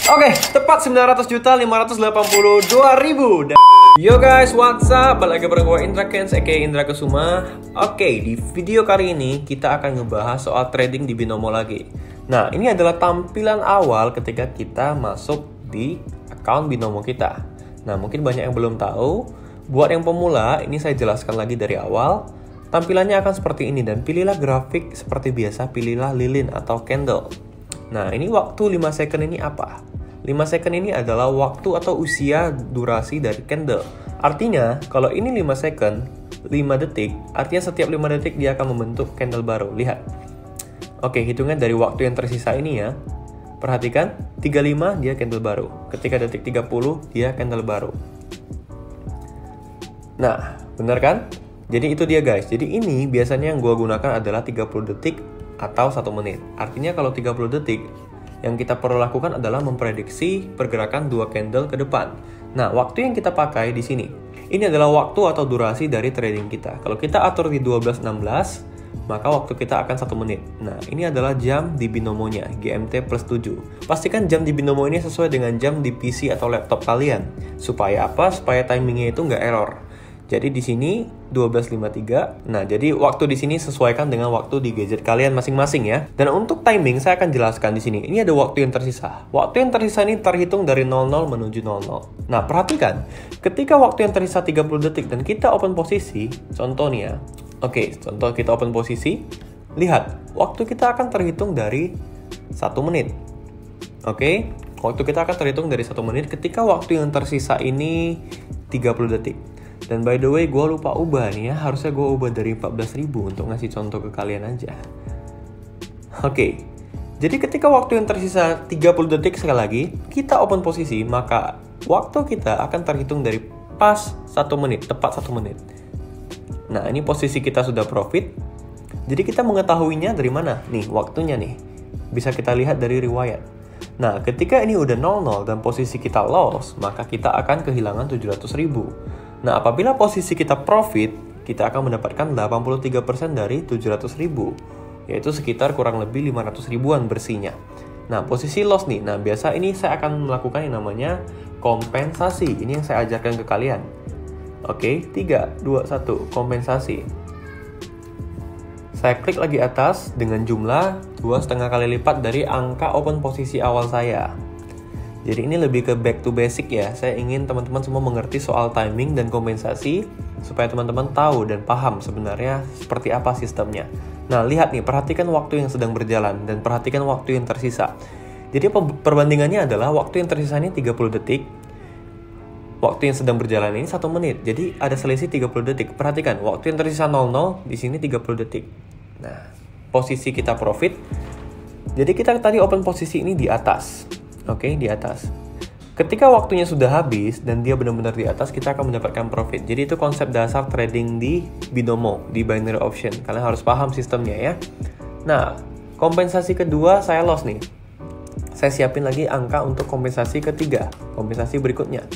Oke, tepat 900.582.000. Yo guys, what's up? Balik lagi bareng gue Indra Kens, aka Indra Kesuma. Oke, di video kali ini kita akan ngebahas soal trading di binomo lagi. Nah, ini adalah tampilan awal ketika kita masuk di account binomo kita. Nah, mungkin banyak yang belum tahu. Buat yang pemula, ini saya jelaskan lagi dari awal. Tampilannya akan seperti ini dan pilihlah grafik seperti biasa, pilihlah lilin atau candle. Nah, ini waktu 5 second ini apa? 5 second ini adalah waktu atau usia durasi dari candle. Artinya, kalau ini 5 second, 5 detik, artinya setiap 5 detik dia akan membentuk candle baru. Lihat. Oke, hitungan dari waktu yang tersisa ini ya. Perhatikan, 35 dia candle baru. Ketika detik 30, dia candle baru. Nah, benar kan? Jadi itu dia guys. Jadi ini biasanya yang gue gunakan adalah 30 detik atau 1 menit. Artinya kalau 30 detik, yang kita perlu lakukan adalah memprediksi pergerakan 2 candle ke depan. Nah, waktu yang kita pakai di sini, ini adalah waktu atau durasi dari trading kita. Kalau kita atur di 12.16, maka waktu kita akan 1 menit. Nah, ini adalah jam di binomonya, GMT plus 7. Pastikan jam di binomo ini sesuai dengan jam di PC atau laptop kalian. Supaya apa? Supaya timingnya itu nggak error. Jadi di sini 12.53. Nah, jadi waktu di sini sesuaikan dengan waktu di gadget kalian masing-masing ya. Dan untuk timing saya akan jelaskan di sini. Ini ada waktu yang tersisa. Waktu yang tersisa ini terhitung dari 00 menuju 00. Nah, perhatikan, ketika waktu yang tersisa 30 detik dan kita open posisi, contohnya, contoh kita open posisi, lihat, waktu kita akan terhitung dari 1 menit. Waktu kita akan terhitung dari 1 menit ketika waktu yang tersisa ini 30 detik. Dan by the way, gue lupa ubah nih ya. Harusnya gue ubah dari 14.000 untuk ngasih contoh ke kalian aja. Jadi ketika waktu yang tersisa 30 detik sekali lagi, kita open posisi, maka waktu kita akan terhitung dari pas 1 menit, tepat 1 menit. Nah, ini posisi kita sudah profit. Jadi kita mengetahuinya dari mana? Nih, waktunya nih. Bisa kita lihat dari riwayat. Nah, ketika ini udah 00 dan posisi kita loss, maka kita akan kehilangan 700.000. Nah, apabila posisi kita profit, kita akan mendapatkan 83% dari 700.000, yaitu sekitar kurang lebih 500 ribuan bersihnya. Nah, posisi loss nih. Nah, biasa ini saya akan melakukan yang namanya kompensasi. Ini yang saya ajarkan ke kalian. 3, 2, 1, kompensasi. Saya klik lagi atas dengan jumlah 2,5 kali lipat dari angka open posisi awal saya. Jadi ini lebih ke back to basic ya. Saya ingin teman-teman semua mengerti soal timing dan kompensasi supaya teman-teman tahu dan paham sebenarnya seperti apa sistemnya. Nah, lihat nih, perhatikan waktu yang sedang berjalan dan perhatikan waktu yang tersisa. Jadi perbandingannya adalah waktu yang tersisa ini 30 detik. Waktu yang sedang berjalan ini 1 menit. Jadi ada selisih 30 detik. Perhatikan, waktu yang tersisa 00, di sini 30 detik. Nah, posisi kita profit. Jadi kita tadi open posisi ini di atas. Di atas. Ketika waktunya sudah habis dan dia benar-benar di atas, kita akan mendapatkan profit. Jadi itu konsep dasar trading di binomo, di binary option. Kalian harus paham sistemnya ya. Nah, kompensasi kedua saya loss nih. Saya siapin lagi angka untuk kompensasi ketiga, kompensasi berikutnya.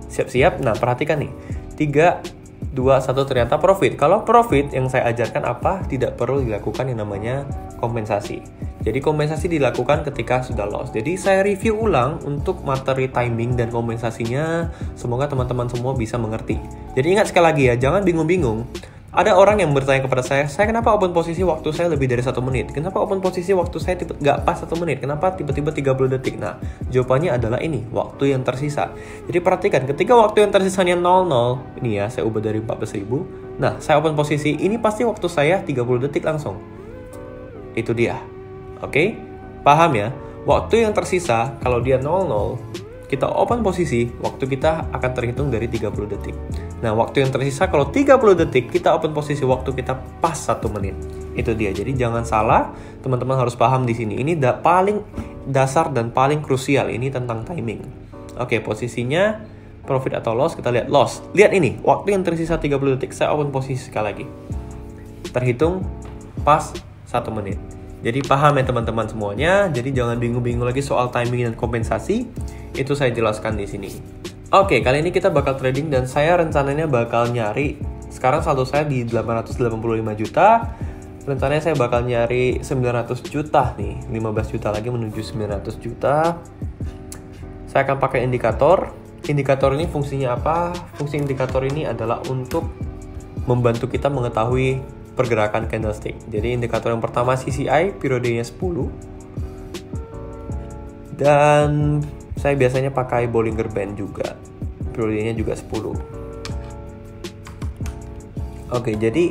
Siap-siap. Nah, perhatikan nih. 3, 2, 1 ternyata profit. Kalau profit yang saya ajarkan apa? Tidak perlu dilakukan yang namanya kompensasi. Jadi kompensasi dilakukan ketika sudah loss. Jadi saya review ulang untuk materi timing dan kompensasinya. Semoga teman-teman semua bisa mengerti. Jadi ingat sekali lagi ya, jangan bingung-bingung. Ada orang yang bertanya kepada saya kenapa open posisi waktu saya lebih dari 1 menit? Kenapa open posisi waktu saya nggak pas 1 menit? Kenapa tiba-tiba 30 detik? Nah, jawabannya adalah ini, waktu yang tersisa. Jadi perhatikan, ketika waktu yang tersisanya 00, ini ya, saya ubah dari 14.000. Nah, saya open posisi, ini pasti waktu saya 30 detik langsung. Itu dia. Paham ya? Waktu yang tersisa, kalau dia 00, kita open posisi, waktu kita akan terhitung dari 30 detik. Nah, waktu yang tersisa kalau 30 detik, kita open posisi, waktu kita pas 1 menit. Itu dia. Jadi jangan salah, teman-teman harus paham di sini. Ini paling dasar dan paling krusial, ini tentang timing. Posisinya profit atau loss, kita lihat loss. Lihat ini, waktu yang tersisa 30 detik, saya open posisi sekali lagi. Terhitung pas 1 menit. Jadi paham ya teman-teman semuanya. Jadi jangan bingung-bingung lagi soal timing dan kompensasi. Itu saya jelaskan di sini. Kali ini kita bakal trading dan saya rencananya bakal nyari. Sekarang saldo saya di 885 juta. Rencananya saya bakal nyari 900 juta nih, 15 juta lagi menuju 900 juta. Saya akan pakai indikator. Indikator ini fungsinya apa? Fungsi indikator ini adalah untuk membantu kita mengetahui pergerakan candlestick. Jadi indikator yang pertama CCI, periodenya 10. Dan saya biasanya pakai Bollinger Band juga. Periodenya juga 10. Oke, jadi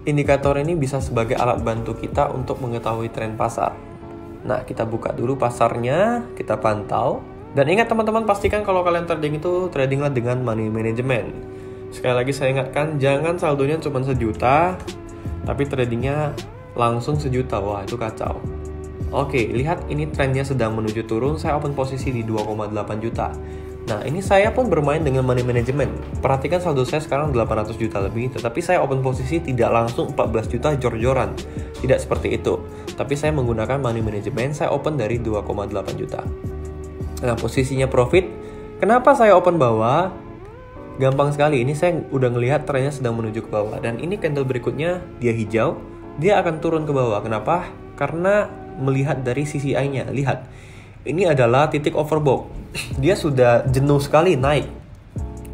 indikator ini bisa sebagai alat bantu kita untuk mengetahui tren pasar. Nah, kita buka dulu pasarnya, kita pantau. Dan ingat teman-teman, pastikan kalau kalian trading itu tradinglah dengan money management. Sekali lagi saya ingatkan, jangan saldonya cuma 1 juta, tapi tradingnya langsung 1 juta. Wah, itu kacau. Oke, lihat ini trennya sedang menuju turun, saya open posisi di 2,8 juta. Nah, ini saya pun bermain dengan money management. Perhatikan saldo saya sekarang 800 juta lebih, tetapi saya open posisi tidak langsung 14 juta jor-joran. Tidak seperti itu. Tapi saya menggunakan money management, saya open dari 2,8 juta. Nah, posisinya profit. Kenapa saya open bawah? Gampang sekali, ini saya udah ngelihat trennya sedang menuju ke bawah. Dan ini candle berikutnya, dia hijau, dia akan turun ke bawah. Kenapa? Karena melihat dari CCI-nya, lihat. Ini adalah titik overbought. Dia sudah jenuh sekali naik.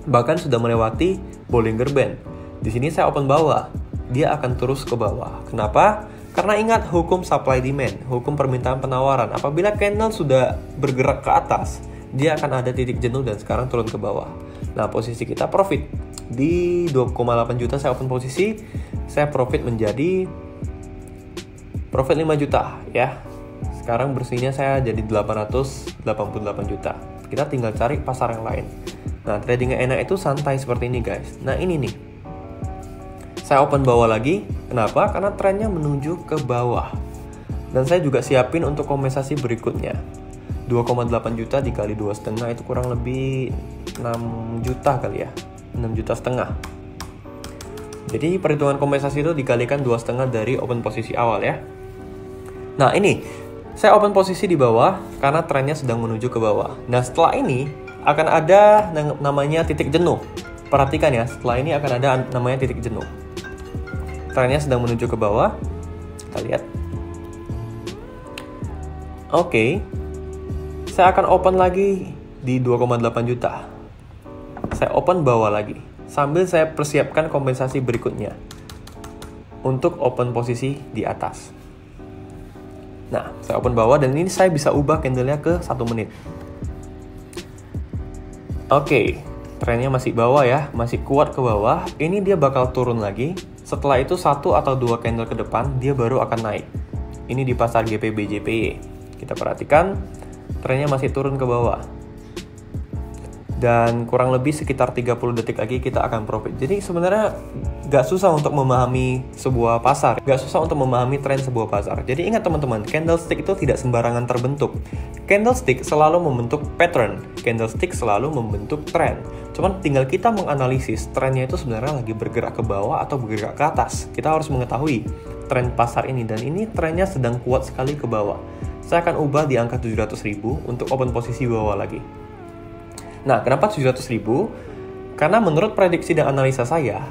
Bahkan sudah melewati Bollinger Band. Di sini saya open bawah, dia akan terus ke bawah. Kenapa? Karena ingat hukum supply demand, hukum permintaan penawaran. Apabila candle sudah bergerak ke atas, dia akan ada titik jenuh dan sekarang turun ke bawah. Nah, posisi kita profit. Di 2,8 juta saya open posisi, saya profit menjadi profit 5 juta ya. Sekarang bersihnya saya jadi 888 juta. Kita tinggal cari pasar yang lain. Nah, tradingnya enak itu santai seperti ini guys. Nah, ini nih. Saya open bawah lagi. Kenapa? Karena trennya menuju ke bawah. Dan saya juga siapin untuk kompensasi berikutnya. 2,8 juta dikali 2,5 itu kurang lebih 6 juta kali ya. 6 juta setengah. Jadi perhitungan kompensasi itu dikalikan 2,5 dari open posisi awal ya. Nah, ini saya open posisi di bawah karena trennya sedang menuju ke bawah. Nah, setelah ini akan ada namanya titik jenuh. Perhatikan ya, setelah ini akan ada namanya titik jenuh. Trennya sedang menuju ke bawah. Kita lihat. Oke. Saya akan open lagi di 2,8 juta. Saya open bawah lagi. Sambil saya persiapkan kompensasi berikutnya. Untuk open posisi di atas. Nah, saya open bawah dan ini saya bisa ubah candlenya ke 1 menit. Oke. Trennya masih bawah ya, masih kuat ke bawah. Ini dia bakal turun lagi. Setelah itu 1 atau 2 candle ke depan, dia baru akan naik. Ini di pasar GPBJPY. Kita perhatikan, trennya masih turun ke bawah. Dan kurang lebih sekitar 30 detik lagi kita akan profit. Jadi sebenarnya gak susah untuk memahami sebuah pasar. Gak susah untuk memahami tren sebuah pasar. Jadi ingat teman-teman, candlestick itu tidak sembarangan terbentuk. Candlestick selalu membentuk pattern. Candlestick selalu membentuk tren. Cuman tinggal kita menganalisis trennya itu sebenarnya lagi bergerak ke bawah atau bergerak ke atas. Kita harus mengetahui tren pasar ini. Dan ini trennya sedang kuat sekali ke bawah. Saya akan ubah di angka 700.000 untuk open posisi bawah lagi. Nah, kenapa 700.000? Karena menurut prediksi dan analisa saya,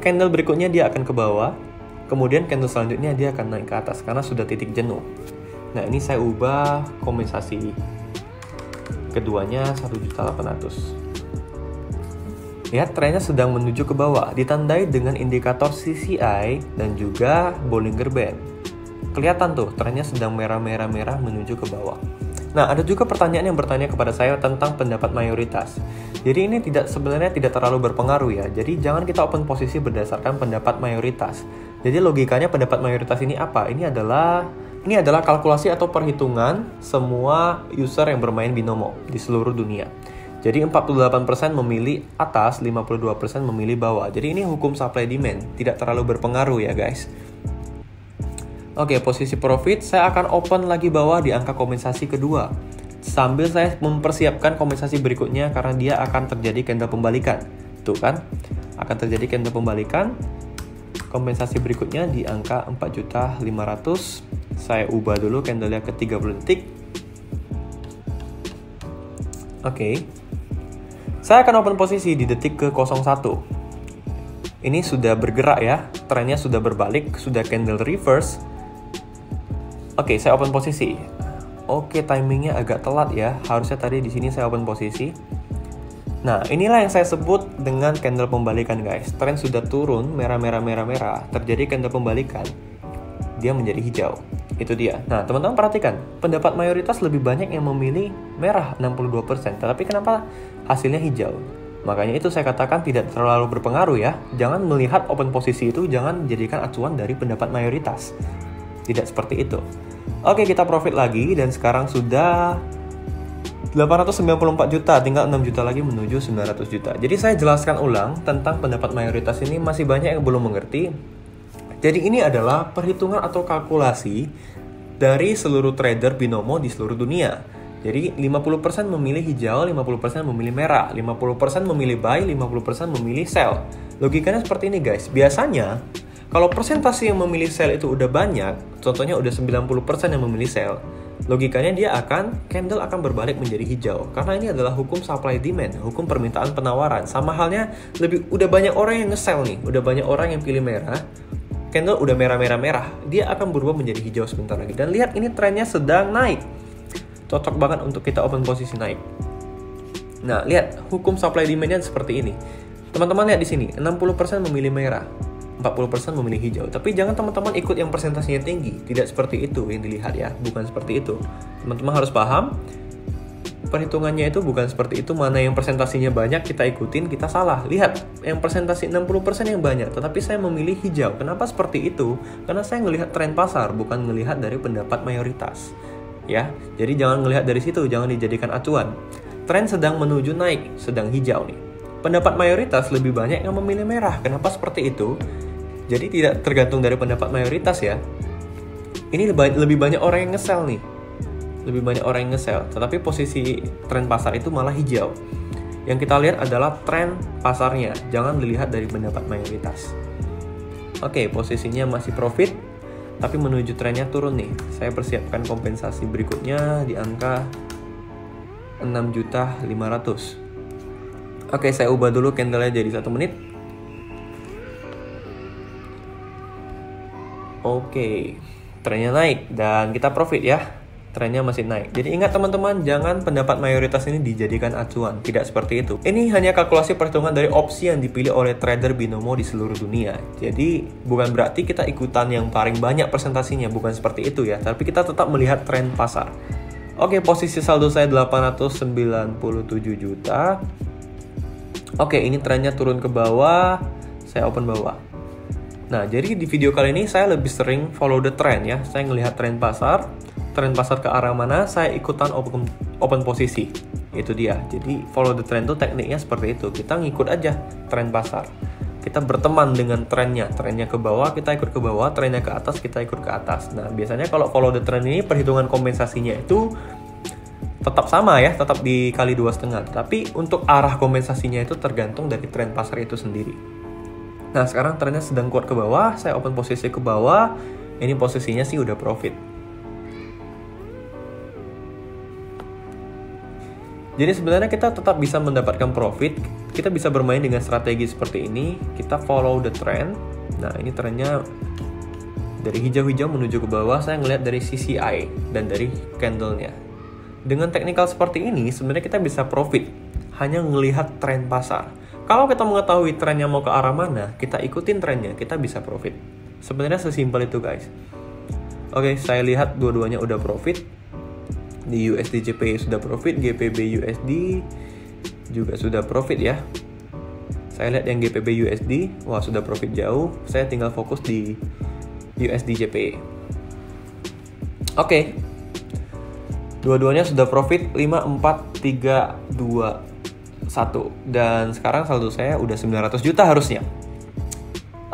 candle berikutnya dia akan ke bawah, kemudian candle selanjutnya dia akan naik ke atas karena sudah titik jenuh. Nah, ini saya ubah kompensasi keduanya 1.800.000. Lihat, trennya sedang menuju ke bawah, ditandai dengan indikator CCI dan juga Bollinger Band. Kelihatan tuh, trennya sedang merah-merah-merah menuju ke bawah. Nah, ada juga pertanyaan yang bertanya kepada saya tentang pendapat mayoritas. Jadi ini sebenarnya tidak terlalu berpengaruh ya. Jadi jangan kita open posisi berdasarkan pendapat mayoritas. Jadi logikanya pendapat mayoritas ini apa? Ini adalah kalkulasi atau perhitungan semua user yang bermain binomo di seluruh dunia. Jadi 48% memilih atas, 52% memilih bawah. Jadi ini hukum supply demand, tidak terlalu berpengaruh ya guys. Oke, posisi profit saya akan open lagi bawah di angka kompensasi kedua. Sambil saya mempersiapkan kompensasi berikutnya karena dia akan terjadi candle pembalikan. Tuh kan, akan terjadi candle pembalikan. Kompensasi berikutnya di angka 4.500.000. Saya ubah dulu candlenya ke 30 detik. Oke. Saya akan open posisi di detik ke 01. Ini sudah bergerak ya, trennya sudah berbalik, sudah candle reverse. Oke, saya open posisi. Oke, timingnya agak telat ya. Harusnya tadi di sini saya open posisi. Nah, inilah yang saya sebut dengan candle pembalikan guys. Tren sudah turun, merah, terjadi candle pembalikan. Dia menjadi hijau. Itu dia. Nah, teman-teman perhatikan, pendapat mayoritas lebih banyak yang memilih merah 62%, tetapi kenapa hasilnya hijau? Makanya itu saya katakan tidak terlalu berpengaruh ya. Jangan melihat open posisi itu, jangan jadikan acuan dari pendapat mayoritas. Tidak seperti itu. Oke, kita profit lagi dan sekarang sudah 894 juta, tinggal 6 juta lagi menuju 900 juta. Jadi saya jelaskan ulang tentang pendapat mayoritas ini, masih banyak yang belum mengerti. Jadi ini adalah perhitungan atau kalkulasi dari seluruh trader binomo di seluruh dunia. Jadi 50% memilih hijau, 50% memilih merah, 50% memilih buy, 50% memilih sell. Logikanya seperti ini guys. Biasanya kalau persentase yang memilih sell itu udah banyak, contohnya udah 90% yang memilih sell, logikanya candle akan berbalik menjadi hijau. Karena ini adalah hukum supply demand, hukum permintaan penawaran. Sama halnya udah banyak orang yang nge-sell nih, udah banyak orang yang pilih merah, candle udah merah, dia akan berubah menjadi hijau sebentar lagi. Dan lihat ini trennya sedang naik. Cocok banget untuk kita open posisi naik. Nah, lihat hukum supply demand-nya seperti ini. Teman-teman lihat di sini, 60% memilih merah, 40% memilih hijau. Tapi jangan teman-teman ikut yang persentasenya tinggi. Tidak seperti itu yang dilihat ya, bukan seperti itu. Teman-teman harus paham, perhitungannya itu bukan seperti itu. Mana yang presentasinya banyak kita ikutin, kita salah. Lihat, yang presentasi 60% yang banyak, tetapi saya memilih hijau. Kenapa seperti itu? Karena saya ngelihat tren pasar, bukan ngelihat dari pendapat mayoritas. Ya, jadi jangan ngelihat dari situ, jangan dijadikan acuan. Tren sedang menuju naik, sedang hijau nih. Pendapat mayoritas lebih banyak yang memilih merah. Kenapa seperti itu? Jadi tidak tergantung dari pendapat mayoritas ya. Ini lebih banyak orang yang nge-sell nih. Lebih banyak orang yang nge-sell, tetapi posisi tren pasar itu malah hijau. Yang kita lihat adalah tren pasarnya, jangan dilihat dari pendapat mayoritas. Oke, posisinya masih profit, tapi menuju trennya turun nih. Saya persiapkan kompensasi berikutnya di angka 6.500.000. Oke, saya ubah dulu candle-nya jadi 1 menit. Oke, trennya naik dan kita profit ya. Trennya masih naik. Jadi ingat teman-teman, jangan pendapat mayoritas ini dijadikan acuan. Tidak seperti itu. Ini hanya kalkulasi perhitungan dari opsi yang dipilih oleh trader binomo di seluruh dunia. Jadi bukan berarti kita ikutan yang paling banyak presentasinya, bukan seperti itu ya. Tapi kita tetap melihat tren pasar. Oke, posisi saldo saya 897 juta. Oke, ini trennya turun ke bawah. Saya open bawah. Nah, jadi di video kali ini saya lebih sering follow the trend ya. Saya ngelihat tren pasar ke arah mana, saya ikutan open posisi. Itu dia. Jadi follow the trend itu tekniknya seperti itu. Kita ngikut aja tren pasar. Kita berteman dengan trennya. Trennya ke bawah, kita ikut ke bawah. Trennya ke atas, kita ikut ke atas. Nah, biasanya kalau follow the trend ini, perhitungan kompensasinya itu tetap sama ya, tetap dikali 2,5. Tapi untuk arah kompensasinya itu tergantung dari tren pasar itu sendiri. Nah, sekarang trennya sedang kuat ke bawah. Saya open posisi ke bawah. Ini posisinya sih udah profit. Jadi sebenarnya kita tetap bisa mendapatkan profit. Kita bisa bermain dengan strategi seperti ini. Kita follow the trend. Nah, ini trennya dari hijau-hijau menuju ke bawah. Saya ngelihat dari CCI dan dari candle-nya. Dengan teknikal seperti ini, sebenarnya kita bisa profit. Hanya ngelihat tren pasar. Kalau kita mengetahui trennya mau ke arah mana, kita ikutin trennya, kita bisa profit. Sebenarnya sesimpel itu guys. Oke, saya lihat dua-duanya udah profit. Di USD JPY sudah profit, GBP USD juga sudah profit ya. Saya lihat yang GBP USD, wah sudah profit jauh. Saya tinggal fokus di USD JPY. Oke. Dua-duanya sudah profit 5, 4, 3, 2, 1. Dan sekarang saldo saya udah 900 juta harusnya.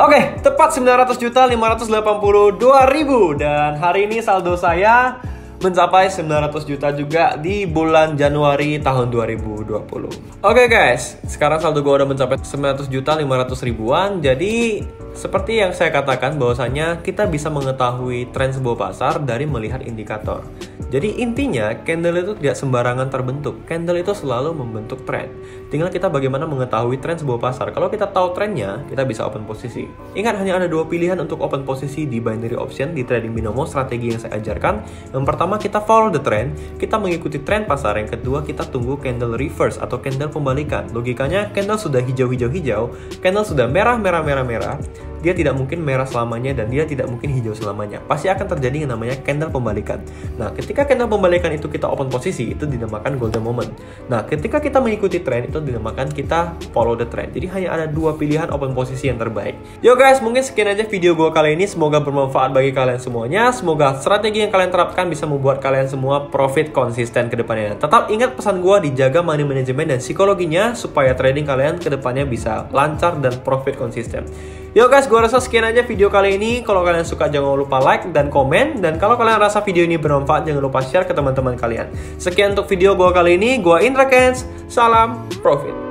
Oke, tepat 900.582.000. Dan hari ini saldo saya mencapai 900 juta juga di bulan Januari tahun 2020. Oke guys, sekarang saldo gue udah mencapai 900.500.000-an. Jadi seperti yang saya katakan bahwasanya kita bisa mengetahui tren sebuah pasar dari melihat indikator. Jadi intinya candle itu tidak sembarangan terbentuk. Candle itu selalu membentuk tren. Tinggal kita bagaimana mengetahui tren sebuah pasar. Kalau kita tahu trennya, kita bisa open posisi. Ingat, hanya ada 2 pilihan untuk open posisi di binary option di trading binomo strategi yang saya ajarkan. Yang pertama pertama kita follow the trend, kita mengikuti tren pasar. Yang kedua kita tunggu candle reverse atau candle pembalikan. Logikanya candle sudah hijau-hijau-hijau, candle sudah merah-merah-merah-merah, dia tidak mungkin merah selamanya dan dia tidak mungkin hijau selamanya. Pasti akan terjadi yang namanya candle pembalikan. Nah, ketika candle pembalikan itu kita open posisi, itu dinamakan golden moment. Nah, ketika kita mengikuti tren, itu dinamakan kita follow the trend. Jadi hanya ada dua pilihan open posisi yang terbaik. Yo guys, mungkin sekian aja video gue kali ini. Semoga bermanfaat bagi kalian semuanya. Semoga strategi yang kalian terapkan bisa membuat kalian semua profit konsisten ke depannya. Tetap ingat pesan gue, dijaga money management dan psikologinya supaya trading kalian ke depannya bisa lancar dan profit konsisten. Yo guys, gue rasa sekian aja video kali ini. Kalau kalian suka jangan lupa like dan komen. Dan kalau kalian rasa video ini bermanfaat, jangan lupa share ke teman-teman kalian. Sekian untuk video gue kali ini. Gue Indra Kens. Salam profit.